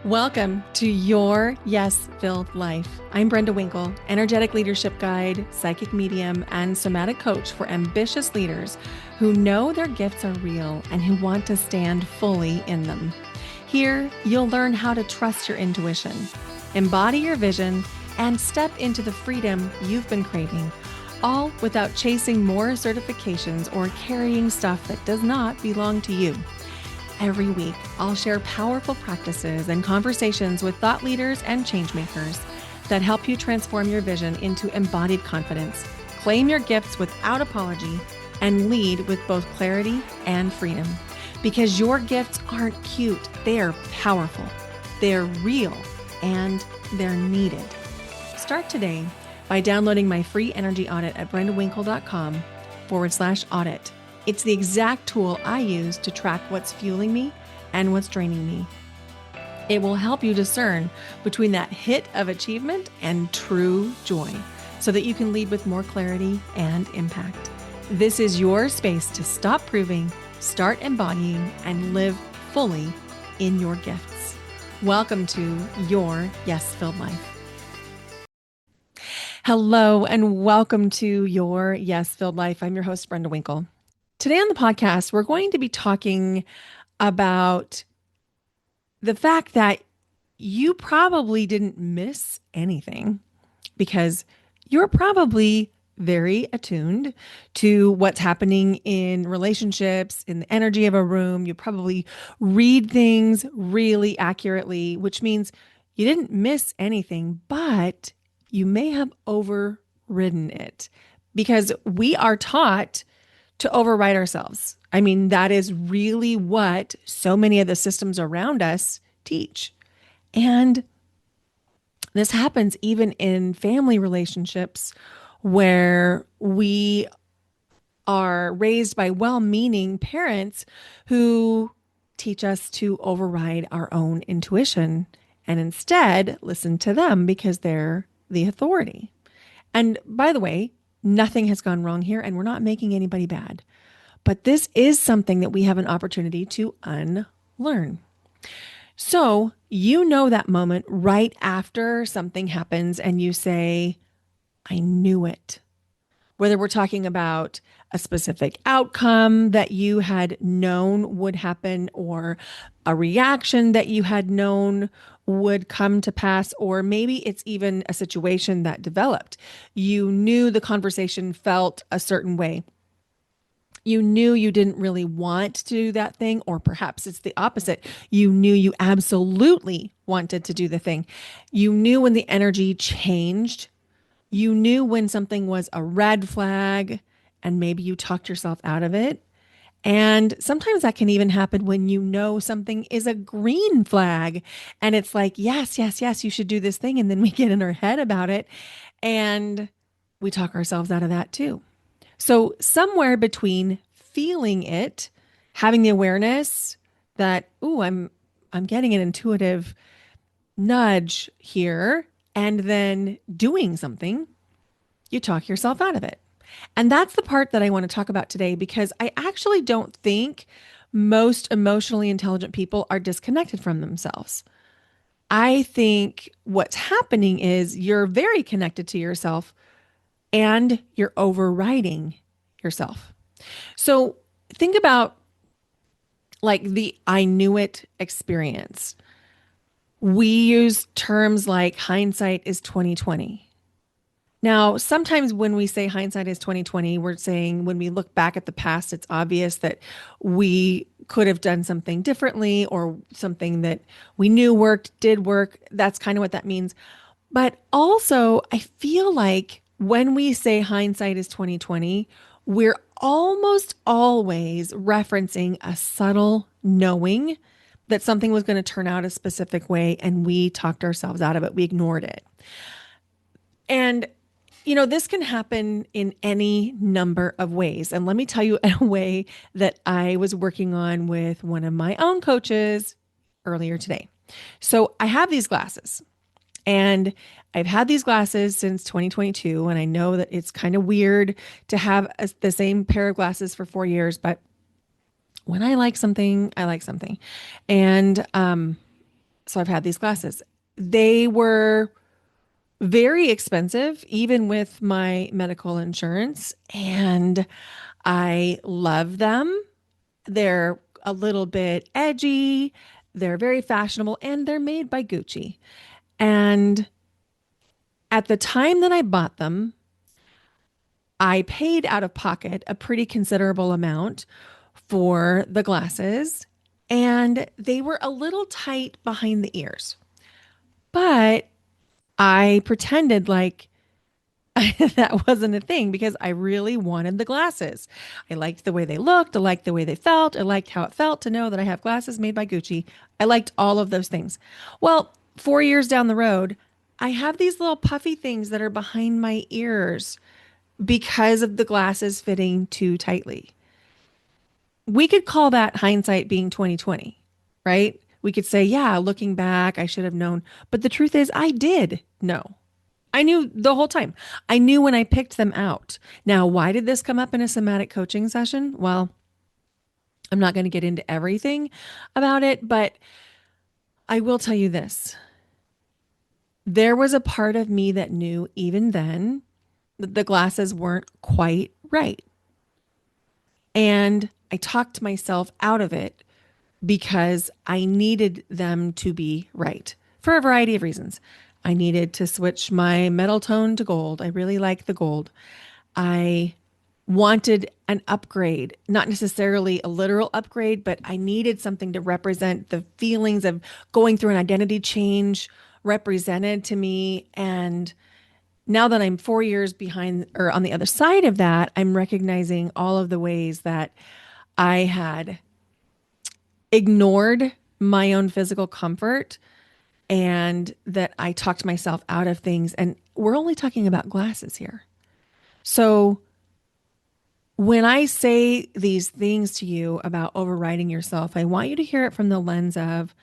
Welcome to Your Yes-Filled Life. I'm Brenda Winkle, energetic leadership guide, psychic medium, and somatic coach for ambitious leaders who know their gifts are real and who want to stand fully in them. Here, you'll learn how to trust your intuition, embody your vision, and step into the freedom you've been craving, all without chasing more certifications or carrying stuff that does not belong to you. Every week, I'll share powerful practices and conversations with thought leaders and changemakers that help you transform your vision into embodied confidence, claim your gifts without apology, and lead with both clarity and freedom. Because your gifts aren't cute, they're powerful, they're real, and they're needed. Start today by downloading my free energy audit at brendawinkle.com/audit. It's the exact tool I use to track what's fueling me and what's draining me. It will help you discern between that hit of achievement and true joy so that you can lead with more clarity and impact. This is your space to stop proving, start embodying, and live fully in your gifts. Welcome to Your Yes-Filled Life. Hello, and welcome to Your Yes-Filled Life. I'm your host, Brenda Winkle. Today on the podcast, we're going to be talking about the fact that you probably didn't miss anything because you're probably very attuned to what's happening in relationships, in the energy of a room. You probably read things really accurately, which means you didn't miss anything, but you may have overridden it because we are taught to override ourselves. I mean, that is really what so many of the systems around us teach. And this happens even in family relationships where we are raised by well-meaning parents who teach us to override our own intuition and instead listen to them because they're the authority. And by the way, nothing has gone wrong here, and we're not making anybody bad. But this is something that we have an opportunity to unlearn. So, you know that moment right after something happens and you say, I knew it. Whether we're talking about a specific outcome that you had known would happen, or a reaction that you had known would come to pass, or maybe it's even a situation that developed. You knew the conversation felt a certain way. You knew you didn't really want to do that thing, or perhaps it's the opposite. You knew you absolutely wanted to do the thing. You knew when the energy changed. You knew when something was a red flag, and maybe you talked yourself out of it. And sometimes that can even happen when you know something is a green flag and it's like, yes, yes, yes, you should do this thing. And then we get in our head about it and we talk ourselves out of that too. So somewhere between feeling it, having the awareness that, ooh, I'm getting an intuitive nudge here, and then doing something, you talk yourself out of it. And that's the part that I want to talk about today, because I actually don't think most emotionally intelligent people are disconnected from themselves. I think what's happening is you're very connected to yourself and you're overriding yourself. So think about like the I knew it experience. We use terms like hindsight is 2020. Now, sometimes when we say hindsight is 2020, we're saying when we look back at the past, it's obvious that we could have done something differently, or something that we knew worked, did work. That's kind of what that means. But also, I feel like when we say hindsight is 2020, we're almost always referencing a subtle knowing that something was going to turn out a specific way, and we talked ourselves out of it. We ignored it. And this can happen in any number of ways. And let me tell you a way that I was working on with one of my own coaches earlier today. So I have these glasses, and I've had these glasses since 2022. And I know that it's kind of weird to have the same pair of glasses for 4 years, but when I like something, I like something. And So I've had these glasses. They were very expensive, even with my medical insurance, and I love them. They're a little bit edgy, they're very fashionable, and they're made by Gucci. And at the time that I bought them, I paid out of pocket a pretty considerable amount for the glasses, and they were a little tight behind the ears. But I pretended like that wasn't a thing because I really wanted the glasses. I liked the way they looked. I liked the way they felt. I liked how it felt to know that I have glasses made by Gucci. I liked all of those things. Well, 4 years down the road, I have these little puffy things that are behind my ears because of the glasses fitting too tightly. We could call that hindsight being 2020, right? We could say, yeah, looking back, I should have known. But the truth is, I did know. I knew the whole time. I knew when I picked them out. Now, why did this come up in a somatic coaching session? Well, I'm not going to get into everything about it, but I will tell you this. There was a part of me that knew even then that the glasses weren't quite right. And I talked myself out of it because I needed them to be right for a variety of reasons. I needed to switch my metal tone to gold. I really like the gold. I wanted an upgrade, not necessarily a literal upgrade, but I needed something to represent the feelings of going through an identity change represented to me. And now that I'm 4 years behind or on the other side of that, I'm recognizing all of the ways that I had ignored my own physical comfort and that I talked myself out of things. And we're only talking about glasses here. So when I say these things to you about overriding yourself, I want you to hear it from the lens of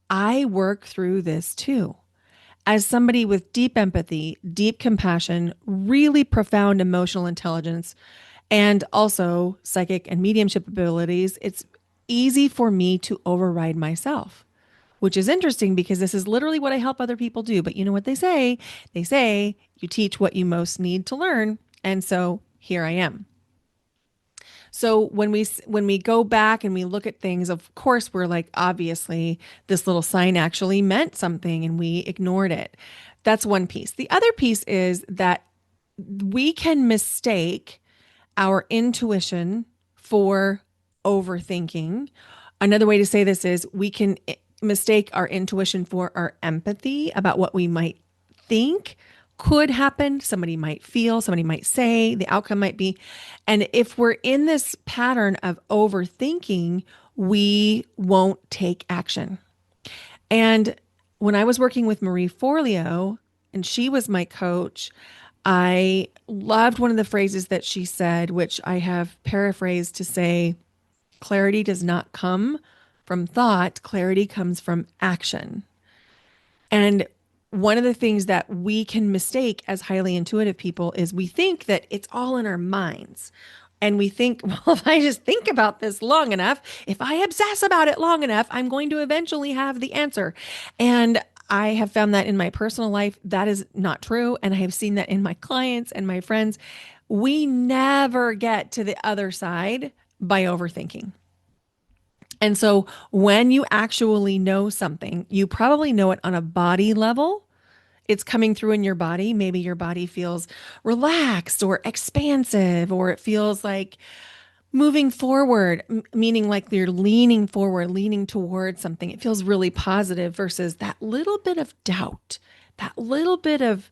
I work through this too. As somebody with deep empathy, deep compassion, really profound emotional intelligence, and also psychic and mediumship abilities, it's easy for me to override myself, which is interesting because this is literally what I help other people do. But you know what they say? They say you teach what you most need to learn. And so here I am. So when we go back and we look at things, of course, we're like, obviously, this little sign actually meant something and we ignored it. That's one piece. The other piece is that we can mistake our intuition for overthinking. Another way to say this is we can mistake our intuition for our empathy about what we might think could happen. Somebody might feel, somebody might say, the outcome might be. And if we're in this pattern of overthinking, we won't take action. And when I was working with Marie Forleo, and she was my coach, I loved one of the phrases that she said, which I have paraphrased to say, clarity does not come from thought, clarity comes from action. And one of the things that we can mistake as highly intuitive people is we think that it's all in our minds. And we think, well, if I just think about this long enough, if I obsess about it long enough, I'm going to eventually have the answer. And I have found that in my personal life, that is not true. And I have seen that in my clients and my friends. We never get to the other side by overthinking. And so when you actually know something, you probably know it on a body level. It's coming through in your body. Maybe your body feels relaxed or expansive, or it feels like moving forward, meaning like you're leaning forward, leaning towards something. It feels really positive versus that little bit of doubt, that little bit of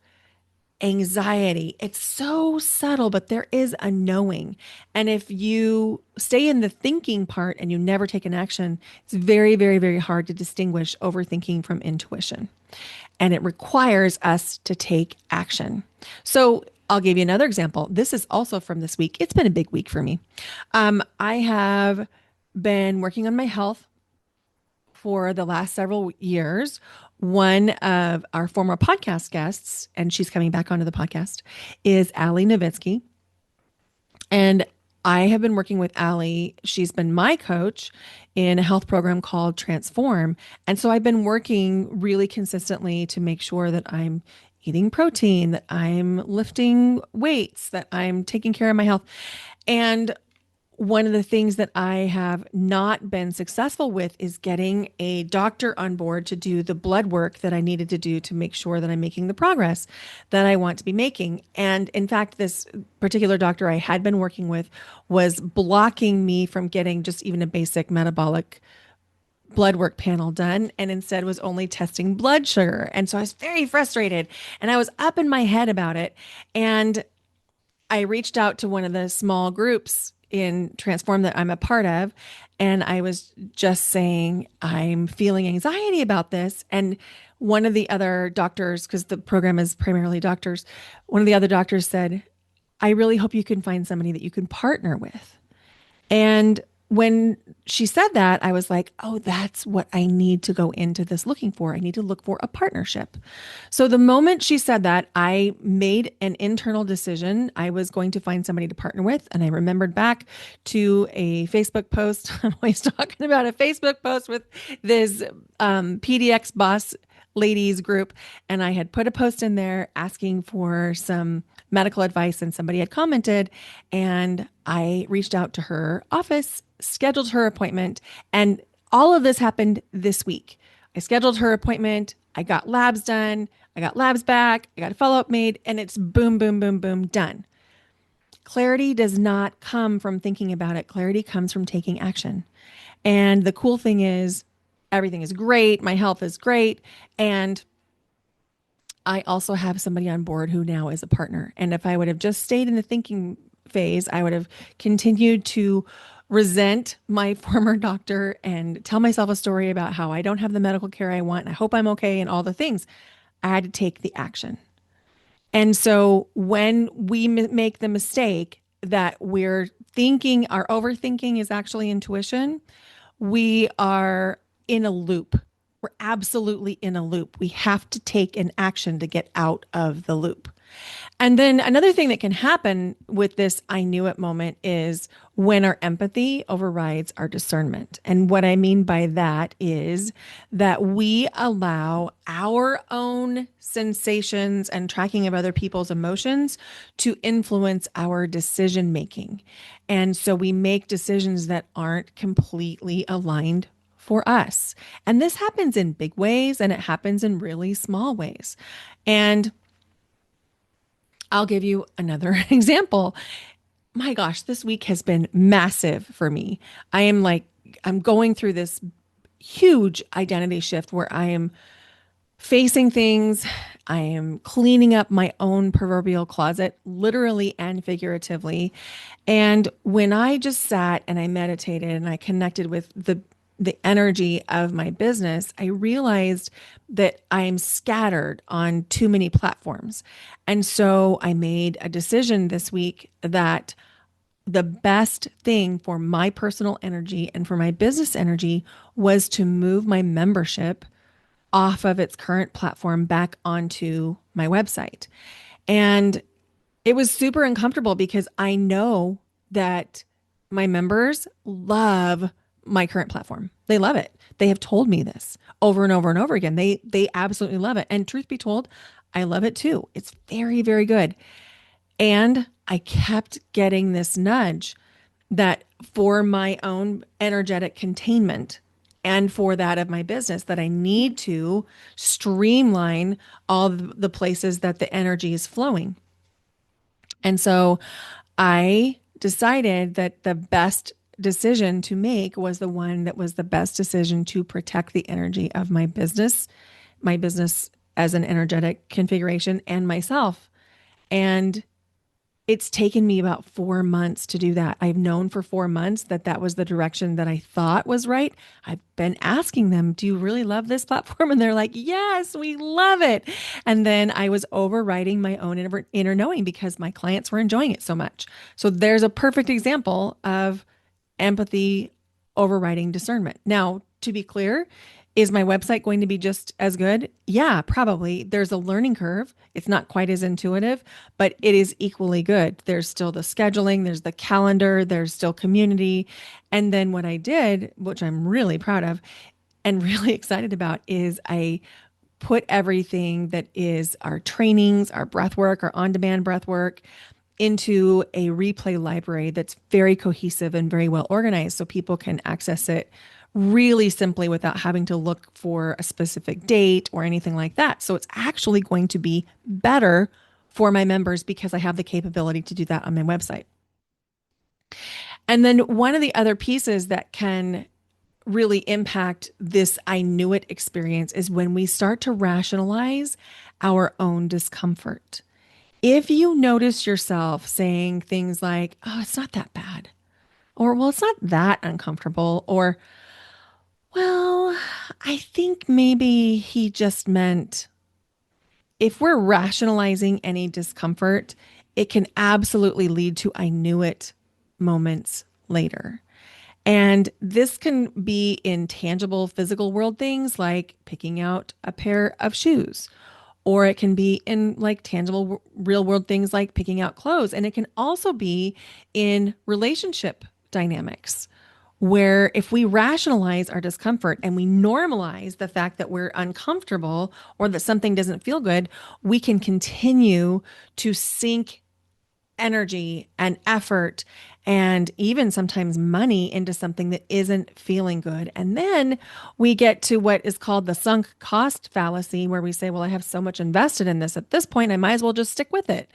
anxiety. It's so subtle, but there is a knowing. And if you stay in the thinking part and you never take an action, it's very, very, very hard to distinguish overthinking from intuition. And it requires us to take action. So I'll give you another example. This is also from this week. It's been a big week for me. I have been working on my health for the last several years. One of our former podcast guests, and she's coming back onto the podcast, is Allie Novitsky. And I have been working with Allie. She's been my coach in a health program called Transform. And so I've been working really consistently to make sure that I'm eating protein, that I'm lifting weights, that I'm taking care of my health. And one of the things that I have not been successful with is getting a doctor on board to do the blood work that I needed to do to make sure that I'm making the progress that I want to be making. And in fact, this particular doctor I had been working with was blocking me from getting just even a basic metabolic blood work panel done, and instead was only testing blood sugar. And so I was very frustrated and I was up in my head about it. And I reached out to one of the small groups in Transform that I'm a part of. And I was just saying, I'm feeling anxiety about this. And one of the other doctors, because the program is primarily doctors, one of the other doctors said, I really hope you can find somebody that you can partner with. And when she said that, I was like, oh, that's what I need to go into this looking for. I need to look for a partnership. So the moment she said that, I made an internal decision. I was going to find somebody to partner with. And I remembered back to a Facebook post. I'm always talking about a Facebook post with this PDX boss ladies group. And I had put a post in there asking for some medical advice, and somebody had commented, and I reached out to her office, scheduled her appointment, and all of this happened this week. I scheduled her appointment, I got labs done, I got labs back, I got a follow-up made, and it's boom, boom, boom, boom, done. Clarity does not come from thinking about it. Clarity comes from taking action. And the cool thing is everything is great, my health is great, and I also have somebody on board who now is a partner. And if I would have just stayed in the thinking phase, I would have continued to resent my former doctor and tell myself a story about how I don't have the medical care I want and I hope I'm okay and all the things. I had to take the action. And so when we make the mistake that we're thinking, our overthinking is actually intuition, we are in a loop. We're absolutely in a loop. We have to take an action to get out of the loop. And then another thing that can happen with this I knew it moment is when our empathy overrides our discernment. And what I mean by that is that we allow our own sensations and tracking of other people's emotions to influence our decision making. And so we make decisions that aren't completely aligned for us. And this happens in big ways and it happens in really small ways. And I'll give you another example. My gosh, this week has been massive for me. I'm going through this huge identity shift where I am facing things. I am cleaning up my own proverbial closet, literally and figuratively. And when I just sat and I meditated and I connected with the energy of my business, I realized that I'm scattered on too many platforms. And so I made a decision this week that the best thing for my personal energy and for my business energy was to move my membership off of its current platform back onto my website. And it was super uncomfortable because I know that my members love my current platform. They love it. They have told me this over and over and over again. They absolutely love it. And truth be told, I love it too. It's very, very good. And I kept getting this nudge that for my own energetic containment and for that of my business, that I need to streamline all the places that the energy is flowing. And so I decided that the best decision to make was the one that was the best decision to protect the energy of my business as an energetic configuration, and myself. And it's taken me about 4 months to do that. I've known for 4 months that that was the direction that I thought was right. I've been asking them, do you really love this platform? And they're like, yes, we love it. And then I was overriding my own inner knowing because my clients were enjoying it so much. So there's a perfect example of empathy overriding discernment. Now, to be clear, Is my website going to be just as good? Yeah, probably. There's a learning curve. It's not quite as intuitive, but it is equally good. There's still the scheduling, there's the calendar, there's still community. And then what I did, which I'm really proud of and really excited about, is I put everything that is our trainings, our breath work, our on demand breath work into a replay library that's very cohesive and very well organized so people can access it really simply without having to look for a specific date or anything like that. So it's actually going to be better for my members because I have the capability to do that on my website. And then one of the other pieces that can really impact this I knew it experience is when we start to rationalize our own discomfort. If you notice yourself saying things like, oh, it's not that bad, or well, it's not that uncomfortable, or well, I think maybe he just meant, if we're rationalizing any discomfort, it can absolutely lead to I knew it moments later. And this can be in tangible physical world things like picking out a pair of shoes, or it can be in like tangible real world things like picking out clothes. And it can also be in relationship dynamics where if we rationalize our discomfort and we normalize the fact that we're uncomfortable or that something doesn't feel good, we can continue to sink energy and effort and even sometimes money into something that isn't feeling good. And then we get to what is called the sunk cost fallacy, where we say, well, I have so much invested in this at this point, I might as well just stick with it.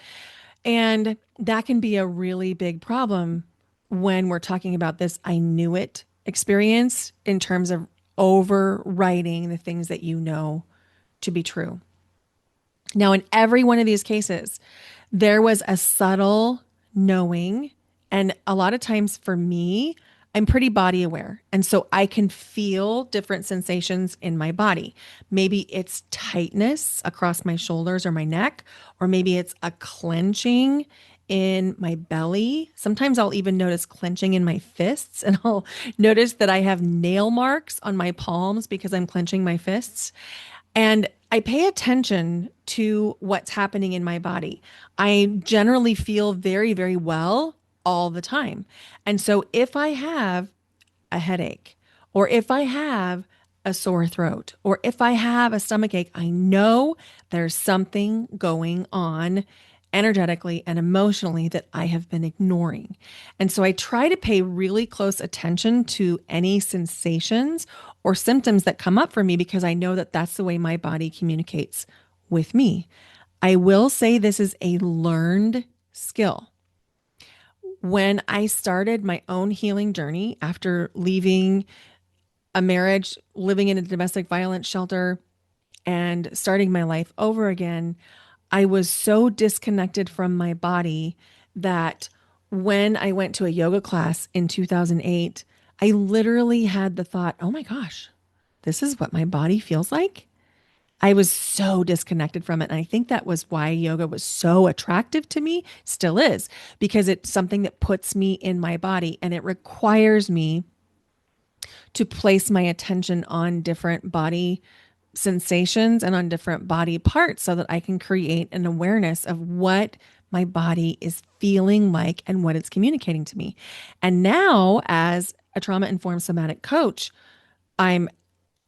And that can be a really big problem when we're talking about this I knew it experience in terms of overriding the things that you know to be true. Now, in every one of these cases, there was a subtle knowing. And a lot of times for me, I'm pretty body aware. And so I can feel different sensations in my body. Maybe it's tightness across my shoulders or my neck, or maybe it's a clenching in my belly. Sometimes I'll even notice clenching in my fists, and I'll notice that I have nail marks on my palms because I'm clenching my fists. And I pay attention to what's happening in my body. I generally feel very, very well all the time. And so if I have a headache, or if I have a sore throat, or if I have a stomach ache, I know there's something going on energetically and emotionally that I have been ignoring. And so I try to pay really close attention to any sensations or symptoms that come up for me because I know that that's the way my body communicates with me. I will say this is a learned skill. When I started my own healing journey after leaving a marriage, living in a domestic violence shelter, and starting my life over again, I was so disconnected from my body that when I went to a yoga class in 2008, I literally had the thought, oh my gosh, this is what my body feels like. I was so disconnected from it. And I think that was why yoga was so attractive to me, still is, because it's something that puts me in my body and it requires me to place my attention on different body sensations and on different body parts so that I can create an awareness of what my body is feeling like and what it's communicating to me. And now, as a trauma informed somatic coach, I'm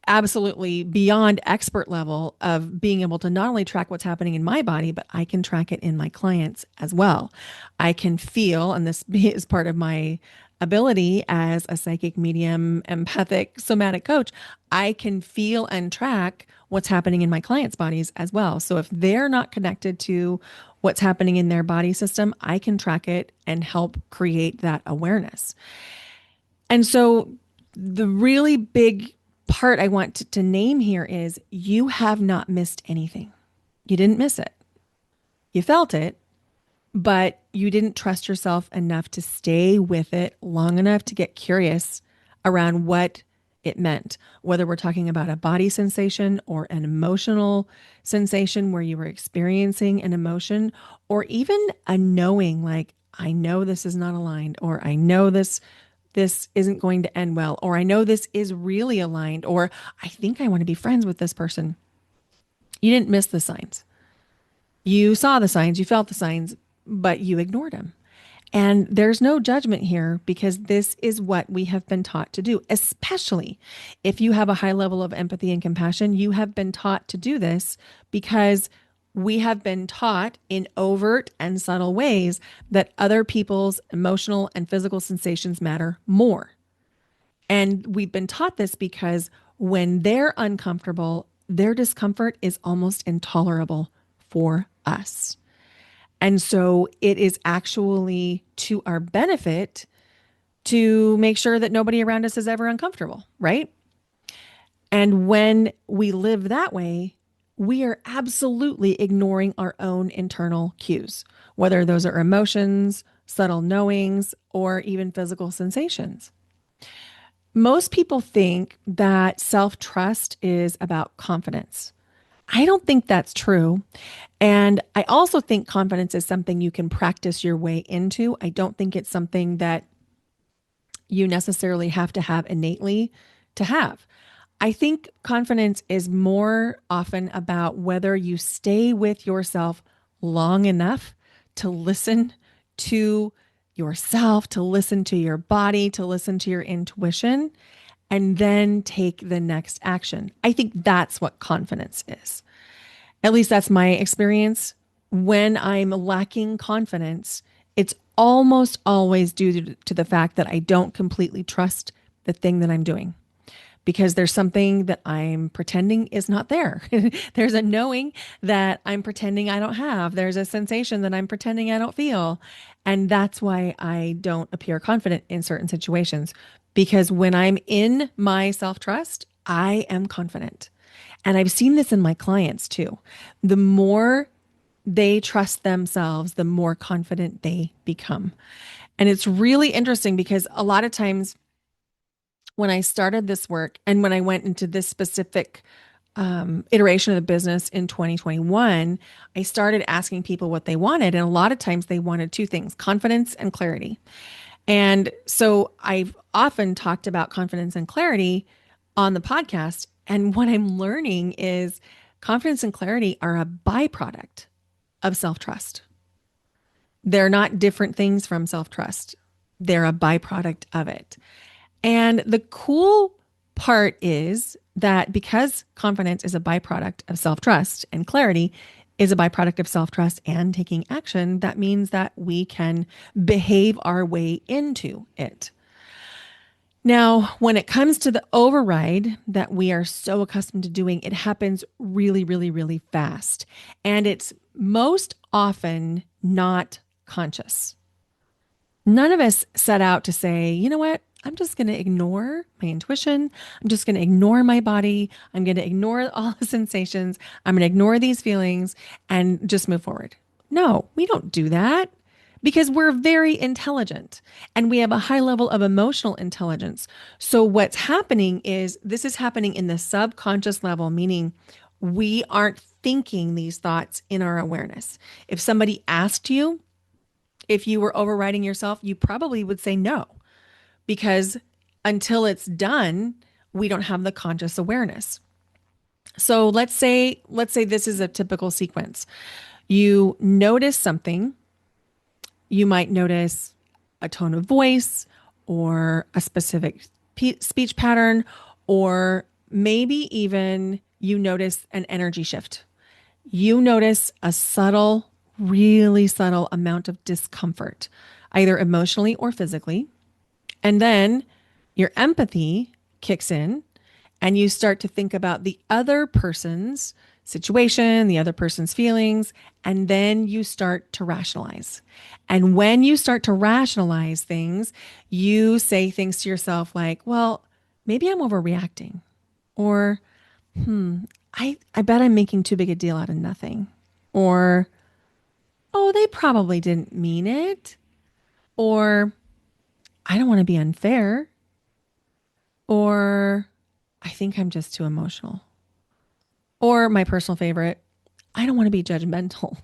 absolutely beyond expert level of being able to not only track what's happening in my body, but I can track it in my clients as well. I can feel, and this is part of my ability as a psychic medium, empathic, somatic coach, I can feel and track what's happening in my clients' bodies as well. So if they're not connected to what's happening in their body system, I can track it and help create that awareness. And so the really big part I want to name here is you have not missed anything. You didn't miss it. You felt it, but you didn't trust yourself enough to stay with it long enough to get curious around what it meant, whether we're talking about a body sensation or an emotional sensation where you were experiencing an emotion, or even a knowing like, I know this is not aligned, or I know this this isn't going to end well, or I know this is really aligned, or I think I want to be friends with this person. You didn't miss the signs. You saw the signs, you felt the signs, but you ignored them. And there's no judgment here because this is what we have been taught to do, especially if you have a high level of empathy and compassion. You have been taught to do this because we have been taught in overt and subtle ways that other people's emotional and physical sensations matter more. And we've been taught this because when they're uncomfortable, their discomfort is almost intolerable for us. And so it is actually to our benefit to make sure that nobody around us is ever uncomfortable, right? And when we live that way, we are absolutely ignoring our own internal cues, whether those are emotions, subtle knowings, or even physical sensations. Most people think that self trust is about confidence. I don't think that's true. And I also think confidence is something you can practice your way into. I don't think it's something that you necessarily have to have innately to have. I think confidence is more often about whether you stay with yourself long enough to listen to yourself, to listen to your body, to listen to your intuition, and then take the next action. I think that's what confidence is. At least that's my experience. When I'm lacking confidence, it's almost always due to the fact that I don't completely trust the thing that I'm doing because there's something that I'm pretending is not there. There's a knowing that I'm pretending I don't have. There's a sensation that I'm pretending I don't feel. And that's why I don't appear confident in certain situations. Because when I'm in my self trust, I am confident. And I've seen this in my clients too. The more they trust themselves, the more confident they become. And it's really interesting because a lot of times when I started this work and when I went into this specific iteration of the business in 2021, I started asking people what they wanted. And a lot of times they wanted two things: confidence and clarity. And so I've often talked about confidence and clarity on the podcast. And what I'm learning is confidence and clarity are a byproduct of self trust. They're not different things from self trust, they're a byproduct of it. And the cool part is that because confidence is a byproduct of self trust and clarity is a byproduct of self trust and taking action, that means that we can behave our way into it. Now, when it comes to the override that we are so accustomed to doing, it happens really, really, really fast. And it's most often not conscious. None of us set out to say, you know what? I'm just going to ignore my intuition. I'm just going to ignore my body. I'm going to ignore all the sensations. I'm going to ignore these feelings and just move forward. No, we don't do that because we're very intelligent and we have a high level of emotional intelligence. So what's happening is this is happening in the subconscious level, meaning we aren't thinking these thoughts in our awareness. If somebody asked you if you were overriding yourself, you probably would say no, because until it's done, we don't have the conscious awareness. So let's say this is a typical sequence. You notice something. You might notice a tone of voice or a specific speech pattern, or maybe even you notice an energy shift. You notice a subtle, really subtle amount of discomfort, either emotionally or physically. And then your empathy kicks in and you start to think about the other person's situation, the other person's feelings, and then you start to rationalize. And when you start to rationalize things, you say things to yourself like, well, maybe I'm overreacting, or, I bet I'm making too big a deal out of nothing, or, oh, they probably didn't mean it, or I don't want to be unfair, or I think I'm just too emotional. Or my personal favorite, I don't want to be judgmental.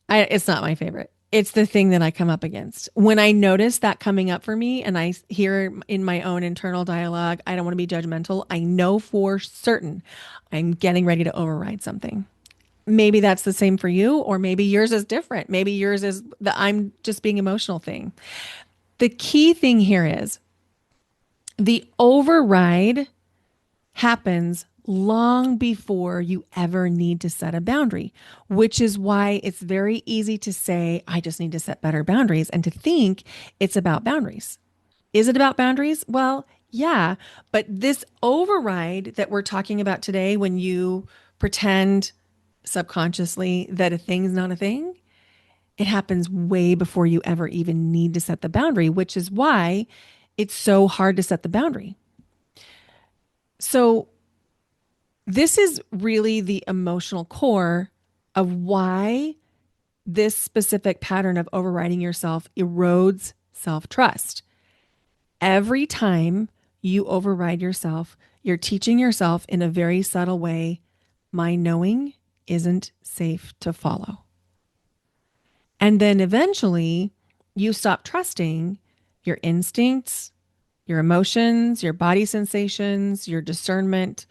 It's not my favorite. It's the thing that I come up against. When I notice that coming up for me and I hear in my own internal dialogue, I don't want to be judgmental. I know for certain I'm getting ready to override something. Maybe that's the same for you, or maybe yours is different. Maybe yours is the I'm just being emotional thing. The key thing here is the override happens long before you ever need to set a boundary, which is why it's very easy to say, I just need to set better boundaries and to think it's about boundaries. Is it about boundaries? Well, yeah, but this override that we're talking about today, when you pretend subconsciously that a thing's not a thing, it happens way before you ever even need to set the boundary, which is why it's so hard to set the boundary. So, this is really the emotional core of why this specific pattern of overriding yourself erodes self trust. Every time you override yourself, you're teaching yourself in a very subtle way, my knowing isn't safe to follow. And then eventually you stop trusting your instincts, your emotions, your body sensations, your discernment.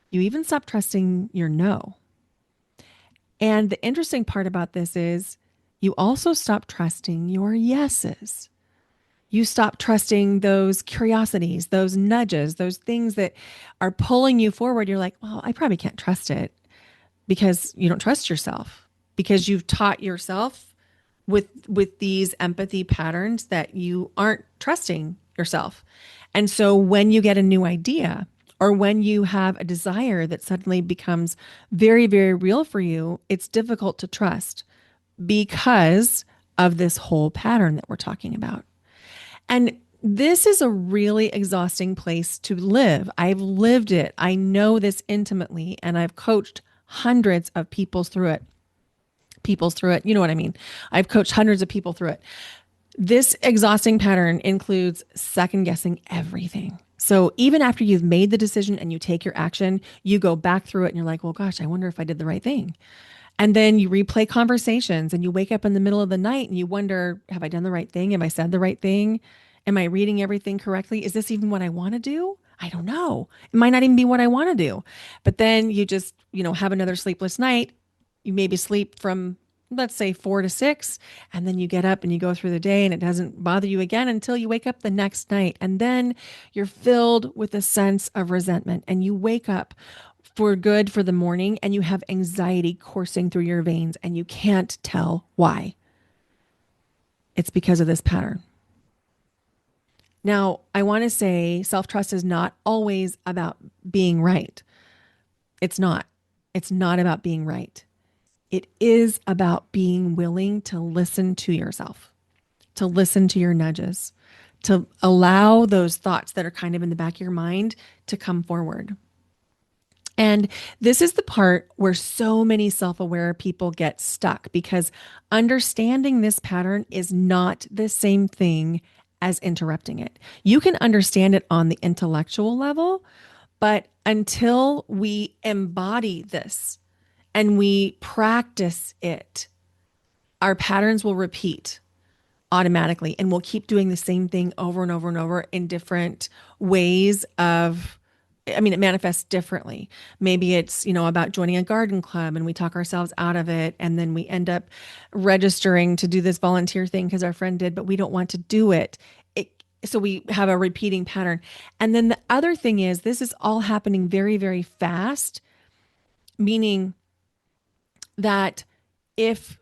You even stop trusting your no. And the interesting part about this is you also stop trusting your yeses. You stop trusting those curiosities, those nudges, those things that are pulling you forward. You're like, well, I probably can't trust it because you don't trust yourself, because you've taught yourself with these empathy patterns that you aren't trusting yourself. And so when you get a new idea or when you have a desire that suddenly becomes very, very real for you, it's difficult to trust because of this whole pattern that we're talking about. And this is a really exhausting place to live. I've lived it. I know this intimately, and I've coached hundreds of people through it. You know what I mean? I've coached hundreds of people through it. This exhausting pattern includes second guessing everything. So even after you've made the decision and you take your action, you go back through it and you're like, well, gosh, I wonder if I did the right thing. And then you replay conversations and you wake up in the middle of the night and you wonder, have I done the right thing? Have I said the right thing? Am I reading everything correctly? Is this even what I want to do? I don't know. It might not even be what I want to do. But then you just, have another sleepless night. You maybe sleep from, let's say, 4 to 6, and then you get up and you go through the day and it doesn't bother you again until you wake up the next night. And then you're filled with a sense of resentment and you wake up for good for the morning and you have anxiety coursing through your veins and you can't tell why. It's because of this pattern. Now, I want to say self-trust is not always about being right. It's not. It's not about being right. It is about being willing to listen to yourself, to listen to your nudges, to allow those thoughts that are kind of in the back of your mind to come forward. And this is the part where so many self-aware people get stuck because understanding this pattern is not the same thing as interrupting it. You can understand it on the intellectual level, but until we embody this and we practice it, our patterns will repeat automatically and we'll keep doing the same thing over and over and over in different ways it manifests differently. Maybe it's, about joining a garden club and we talk ourselves out of it. And then we end up registering to do this volunteer thing because our friend did, but we don't want to do it. So we have a repeating pattern. And then the other thing is this is all happening very, very fast, meaning that if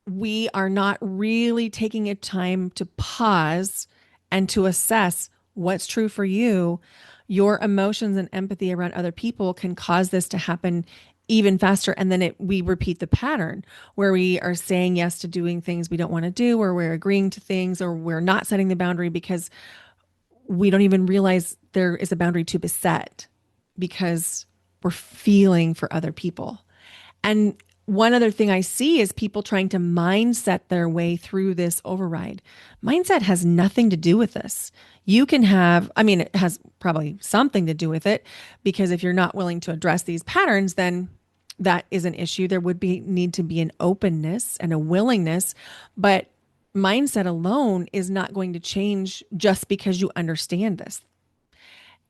we are not really taking a time to pause and to assess what's true for you, your emotions and empathy around other people can cause this to happen even faster. And then we repeat the pattern where we are saying yes to doing things we don't want to do, or we're agreeing to things, or we're not setting the boundary because we don't even realize there is a boundary to be set because we're feeling for other people. And one other thing I see is people trying to mindset their way through this override. Mindset has nothing to do with this. You can have, it has probably something to do with it, because if you're not willing to address these patterns, then that is an issue. There would be need to be an openness and a willingness, but mindset alone is not going to change just because you understand this.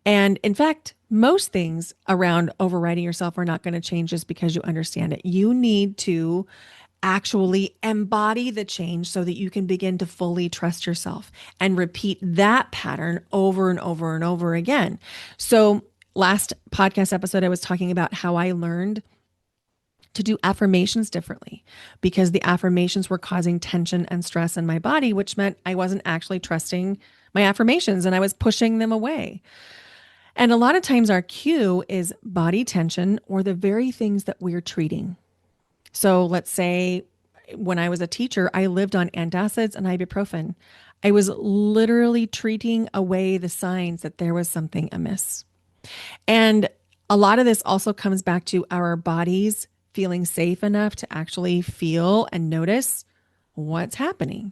And in fact, most things around overriding yourself are not going to change just because you understand it. You need to actually embody the change so that you can begin to fully trust yourself and repeat that pattern over and over and over again. So, last podcast episode, I was talking about how I learned to do affirmations differently because the affirmations were causing tension and stress in my body, which meant I wasn't actually trusting my affirmations and I was pushing them away. And a lot of times our cue is body tension or the very things that we're treating. So let's say when I was a teacher, I lived on antacids and ibuprofen. I was literally treating away the signs that there was something amiss. And a lot of this also comes back to our bodies feeling safe enough to actually feel and notice what's happening.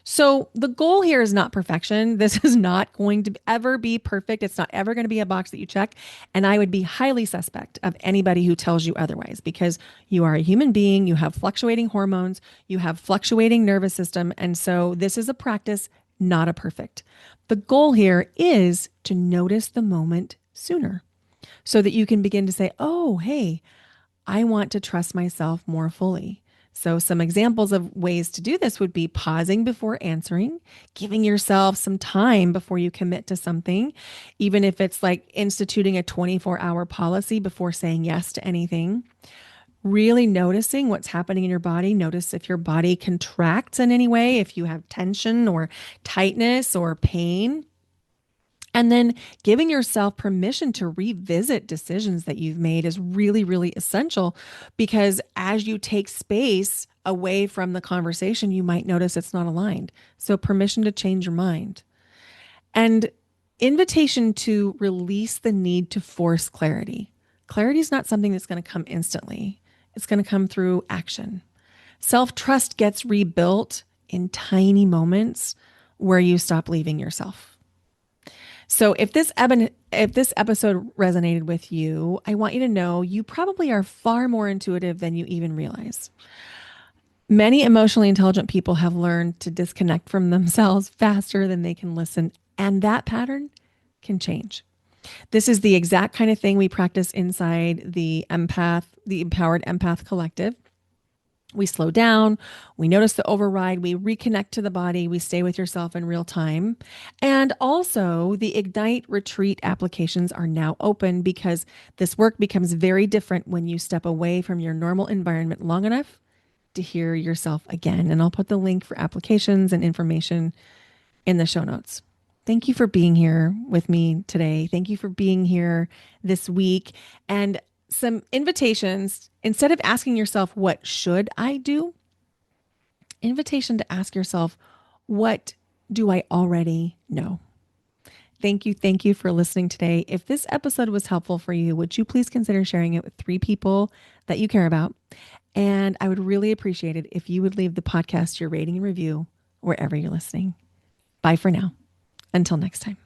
So the goal here is not perfection. This is not going to ever be perfect. It's not ever going to be a box that you check. And I would be highly suspect of anybody who tells you otherwise because you are a human being. You have fluctuating hormones. You have fluctuating nervous system. And so this is a practice, not a perfect. The goal here is to notice the moment sooner so that you can begin to say, oh, hey, I want to trust myself more fully. So, some examples of ways to do this would be pausing before answering, giving yourself some time before you commit to something, even if it's like instituting a 24-hour policy before saying yes to anything. Really noticing what's happening in your body. Notice if your body contracts in any way, if you have tension or tightness or pain. And then giving yourself permission to revisit decisions that you've made is really, really essential because as you take space away from the conversation, you might notice it's not aligned. So, permission to change your mind and invitation to release the need to force clarity. Clarity is not something that's going to come instantly, it's going to come through action. Self trust gets rebuilt in tiny moments where you stop leaving yourself. So if this episode resonated with you, I want you to know you probably are far more intuitive than you even realize. Many emotionally intelligent people have learned to disconnect from themselves faster than they can listen, and that pattern can change. This is the exact kind of thing we practice inside the Empowered Empath Collective. We slow down, we notice the override, we reconnect to the body, we stay with yourself in real time. And also, the Ignite Retreat applications are now open because this work becomes very different when you step away from your normal environment long enough to hear yourself again. And I'll put the link for applications and information in the show notes. Thank you for being here with me today. Thank you for being here this week. And some invitations, instead of asking yourself, what should I do? Invitation to ask yourself, what do I already know? Thank you. Thank you for listening today. If this episode was helpful for you, would you please consider sharing it with 3 people that you care about? And I would really appreciate it if you would leave the podcast your rating and review wherever you're listening. Bye for now. Until next time.